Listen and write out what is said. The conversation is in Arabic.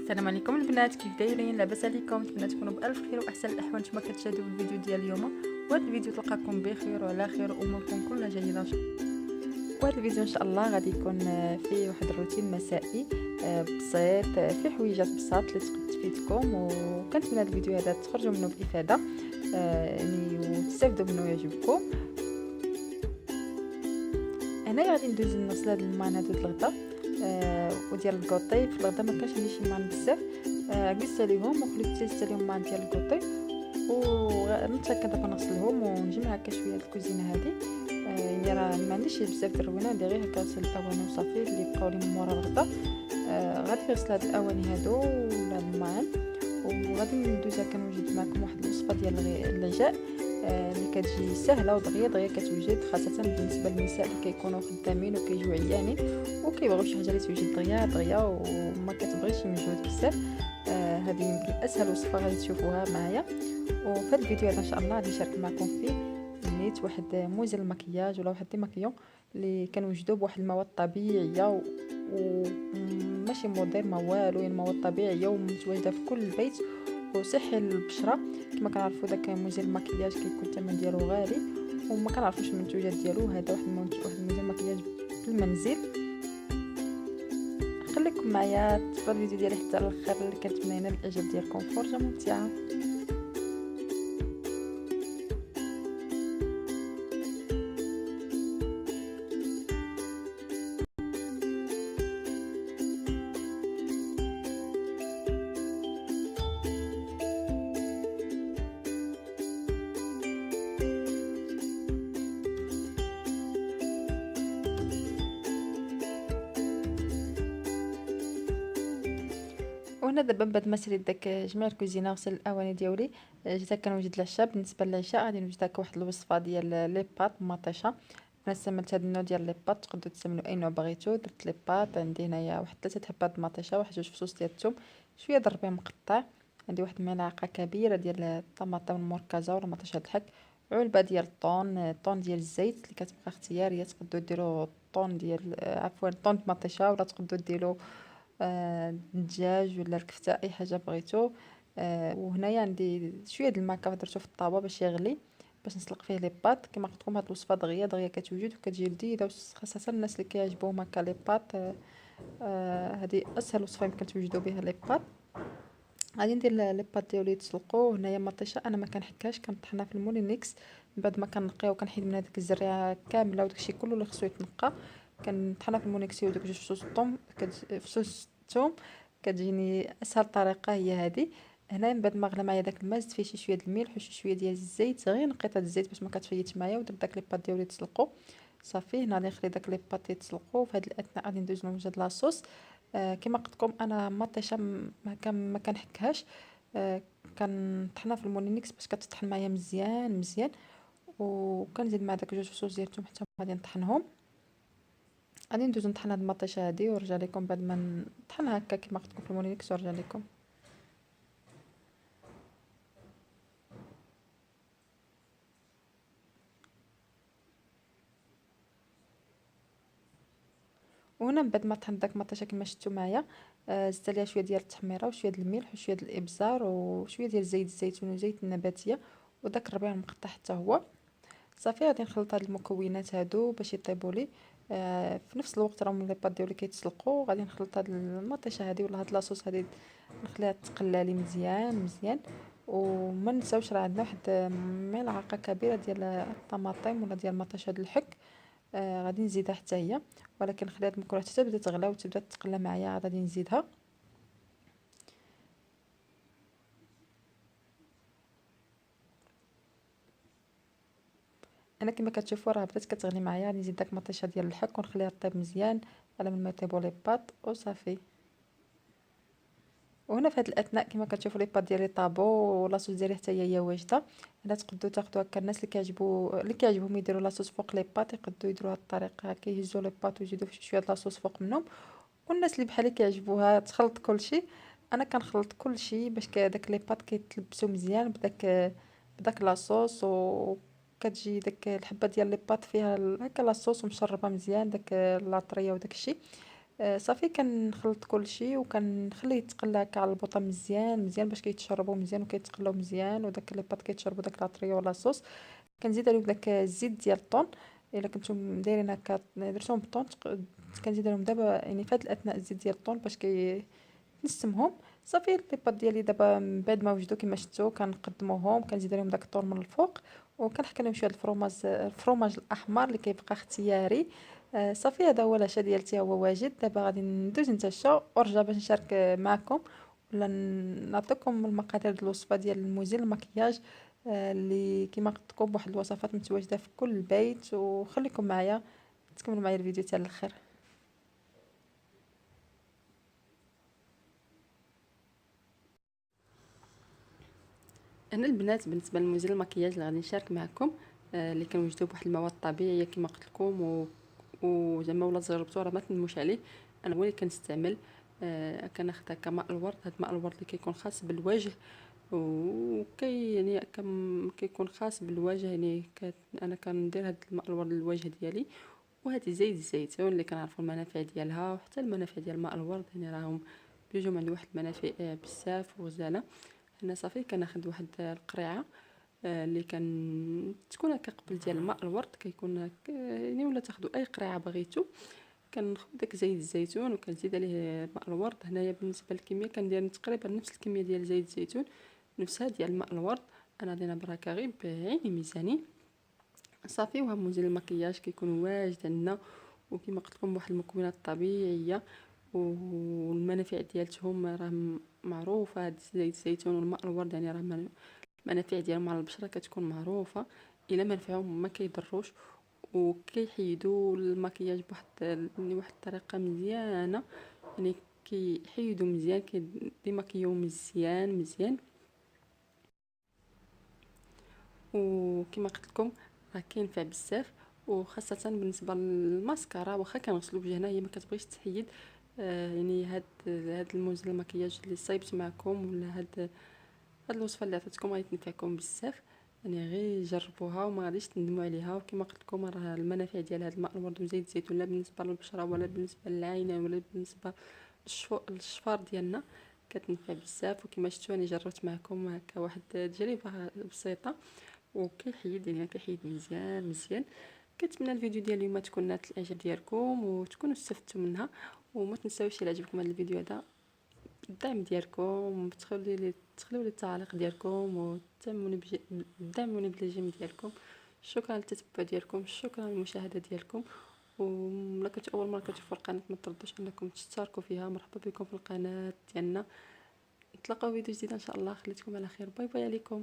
السلام عليكم البنات، كيف دايرين؟ لاباس عليكم؟ نتمنى تكونوا بالف خير واحسن الاحوال نتوما كتشاهدوا الفيديو ديال اليوم. وهذا الفيديو تلقاكم بخير وعلى خير واموركم كلها جيده. وهذا الفيديو ان شاء الله غادي يكون فيه واحد الروتين مسائي بسيط، فيه حويجات بساط اللي تقد تفيدكم، وكنتمنى هذا الفيديو هذا تخرجوا منه بافاده يعني وتستافدوا منه ويعجبكم. هنايا غادي ندوز نغسل هاد المان هادو د الغدا وديال الكوطي. في الغدا ما كانش عندي شي مان بزاف، قست عليهم وخليت تيست عليهم مان ديال الكوطي، ونتا كنبقى نغسلهم ونجمع هكا شويه الكوزينه هذه. يعني راه ما عنديش بزاف د الروينه، ندير غير هكا غسل الاواني وصافي اللي بقاو لي من مورا الغدا. غادي نغسل هاد الاواني هادو ولا المان، وغادي ندوز هكا نوجد معكم واحد الوصفه ديال العجاء اللي كتجي سهله ودغيا كتوجد، خاصه بالنسبه للنساء اللي كيكونوا خدامين وكيجيو عيانين وكيبغيو شي حاجه اللي توجد دغيا وما كتبغيش مجهود بزاف. هذه يمكن اسهل وصفه غادي تشوفوها معايا. وفي هذا الفيديو هذا ان شاء الله غادي نشارك معكم فيه نيت واحد موزه المكياج ولا واحد المكيون اللي كنوجدوه بواحد المواد طبيعيه وماشي مضر ما والو، يعني مواد طبيعيه ومتواجده في كل البيت وصحي للبشره. كما كنعرفوا داك موزه المكياج كيكون الثمن ديالو غالي وما كنعرفوش المنتوجات ديالو. هذا واحد موزه المكياج بالمنزل. خليكم معايا في الفيديو ديالي حتى الاخر، اللي كنتمنى ينال الاعجاب ديالكم. فرجه ممتعه. وهنا دابا من بعد ما ساليت داك جميع الكوزينه وغسل الاواني ديالي، جيت كنوجد العشاء. بالنسبه للعشاء غادي نوجد هكا واحد الوصفه ديال لي بات مطيشه. انا استعملت هذا النوع ديال لي بات، تقدروا تستعملوا اي نوع بغيتو. درت لي بات عندي هنايا واحد 3 حبات مطيشه، واحد 2 فصوص ديال الثوم، شويه د الربيع مقطع، عندي واحد الملعقه كبيره ديال الطماطم المركزه ولا مطيشه الحك، علبه ديال الطون ديال الزيت اللي كتبقى اختياريه. تقدروا ديروا طون ديال عفوا طون مطيشه، ولا تقدروا ديروا الدجاج ولا الكفته، اي حاجه بغيتو. وهنايا عندي شويه د الماء درتو في الطابه باش يغلي، باش نسلق فيه لي بات. كما قلت لكم هاد الوصفه دغيا كتوجد وكتجي لذيذه، خاصه الناس اللي كيعجبوهم هكا لي بات. هذه اسهل وصفه يمكن توجدوا بها لي بات. غادي ندير لي بات ديالي يتسلقوا. هنايا مطيشه انا ما كنحكاش، كنطحنها في المولينكس. من بعد ما كنقيها وكنحيد منها ديك الزريعه كامله وداكشي كله اللي خصو يتنقى، كنطحنها في المولينكس ودوك 2 فصوص الثوم فصوص الثوم. كتجيني اسهل طريقه هي هذه. هنا من بعد ما غلى معايا داك الماء زدت فيه شي شويه د الملح وشي شويه ديال الزيت، غير نقيت هاد الزيت باش ما كتفيتش معايا، ودرت داك لي بات ديالي يتسلقوا صافي. هنا غادي نخلي داك لي بات يتسلقوا. في هاد الاثناء غادي ندوز نوجد لاصوص. كما قلت لكم انا مطيشه ما كنحكهاش، كنطحنها في المولينكس باش كتطحن معايا مزيان. وكنزيد مع داك 2 فصوص ديال الثوم حتى غادي نطحنهم. غادي ندوز نطحن هاد المطيشه هادي ونرجع لكم بعد ما نطحنها هكا كما قلت لكم في المولينكس ونرجع لكم. وهنا من بعد ما طحنت داك المطيشه كما شفتوا معايا، زدت عليها شويه ديال التحميره وشويه ديال الملح وشويه ديال الابزار وشويه ديال زيت الزيتون وزيت النباتيه وداك الربيع المقطع حتى هو صافي. غادي نخلط هاد المكونات هادو باش يطيبوا لي. في نفس الوقت راهم لي بات ديالي كيتسلقوا. غادي نخلط هاد المطيشه هادي ولا هاد لاصوص هادي، نخليها تقلى لي مزيان. وما نساوش راه عندنا واحد ملعقه كبيره ديال الطماطم ولا ديال المطيشه د الحك. غادي نزيدها حتى هي، ولكن نخلي هاد المكونات حتى تبدا تغلى وتبدا تقلى معايا غادي نزيدها. انا كما كتشوفوا راه بدات كتغلي معايا. غادي نزيد داك المطيشه ديال الحك ونخليها طيب مزيان على من ما يطيبوا لي بات وصافي. وهنا في هذا الاثناء كما كتشوفوا لي بات ديالي طابوا لاصوص ديالي حتى هي واجده. هنا تقدروا تاخذوا هكا الناس اللي كيعجبهم يديروا لاصوص فوق لي بات يقدروا يديروا هذه الطريقه، كيهزوا لي بات ويزيدوا شويه لاصوص فوق منهم. والناس اللي بحالي كيعجبوها تخلط كلشي. انا كنخلط كلشي باش داك لي بات كيتلبسوا مزيان بداك لاصوص، وكتجي داك الحبه ديال لي بات فيها هكا لاصوص ومشربه مزيان داك لاطريه وداك الشيء. صافي كنخلط كلشي وكنخليه يتقلى هكا على البوطه مزيان مزيان باش كيتشربوا مزيان وكيتقلاو مزيان، وداك لي باط كيتشربوا داك العطريه ولا الصوص. كنزيد عليهم داك الزيت ديال الطون. الا كنتم دايرين هكا درتوهم بالطون كنزيد عليهم دابا يعني في هاد الاثناء الزيت ديال الطون باش نسمهم. صافي لي بات ديالي دابا من بعد ما وجدوا كما شفتوا كنقدموهم، كنزيد عليهم داك الطور من الفوق، وكنحك لهم شويه الفرomاج الاحمر اللي كيبقى اختياري. صافي هذا هو العشاء ديالتي هو واجد. دابا غادي ندوز نتعشى ونرجع باش نشارك معكم ولا نعطيكم المقادير ديال الوصفه ديال الموزيل المكياج، اللي كما قلت لكم بواحد الوصفات متواجده في كل بيت. وخليكم معايا تكملوا معايا الفيديو حتى الاخر. انا البنات بالنسبه للموزيل المكياج اللي غادي نشارك معكم، اللي كنوجدوه بواحد المواد طبيعيه كما قلت لكم، وزعما ولا جربتوه راه ما تندموش عليه. انا هو اللي كنستعمل. كناخذ هكا ماء الورد. هذا ماء الورد اللي كيكون خاص بالوجه، وكي يعني كيكون خاص بالوجه. يعني انا كندير هذا الماء الورد للوجه ديالي. وهذه زيت الزيتون اللي كنعرفوا المنافع ديالها، وحتى المنافع ديال ماء الورد يعني راهم بيجوم عند واحد المنافع بزاف وغزاله. هنا صافي كناخذ واحد القريعه اللي كان تكون هكا قبل ديال الماء الورد، كيكون يعني ولا تاخذوا اي قريعه بغيتو. كنخوض داك زيت الزيتون وكنزيد عليه ماء الورد. هنايا بالنسبه للكميه كندير تقريبا نفس الكميه ديال زيت الزيتون، نفسها ديال ماء الورد. انا غادي نبرها غير بعين ميزاني. صافي وها منزل المكياج كيكون واجد عندنا، وكما قلت لكم واحد المكونات طبيعيه، والمنافع ديالتهم راه معروفه. هاد زيت الزيتون والماء الورد يعني راه المنافع ديالهم على البشره كتكون معروفه. الا ما نفعهم ما كيضروش، وكيحيدوا المكياج بواحد يعني واحد الطريقه مزيانه. يعني كيحيدوا مزيان، كيديماكيو مزيان مزيان. وكما قلت لكم راه كينفع بزاف، وخاصه بالنسبه للماسكارا واخا كنغسلو بوجهنا هي ما كتبغيش تحيد. يعني هاد المنزل المكياج اللي صايبت معكم، ولا هاد الوصفه اللي عطيتكم غادي تنفعكم بزاف. يعني غير جربوها وما غاديش تندموا عليها. وكما قلت لكم راه المنافع ديال هذا الماء الورد وزيت الزيتون لا بالنسبه للبشره ولا بالنسبه للعين ولا بالنسبه للشفار ديالنا كتنفع بزاف. وكما شفتوا انا جربت معكم هكا واحد التجربه بسيطه، وكيحيد يعني كيحيد مزيان مزيان. كنتمنى الفيديو ديال اليوم تكون نالت الاعجاب ديالكم وتكونوا استفدتوا منها. وما تنساوش الى عجبكم هذا الفيديو هذا الدعم ديالكم، تخليو لي التعاليق ديالكم، دعموني بالجيم ديالكم. شكرا على التتبع ديالكم، شكرا على المشاهده ديالكم. وملا كنتو اول مره كتشوفوا القناه ما تردوش انكم تشتركوا فيها. مرحبا بكم في القناه ديالنا. نتلاقاو فيديو جديد ان شاء الله. خليتكم على خير. باي باي عليكم.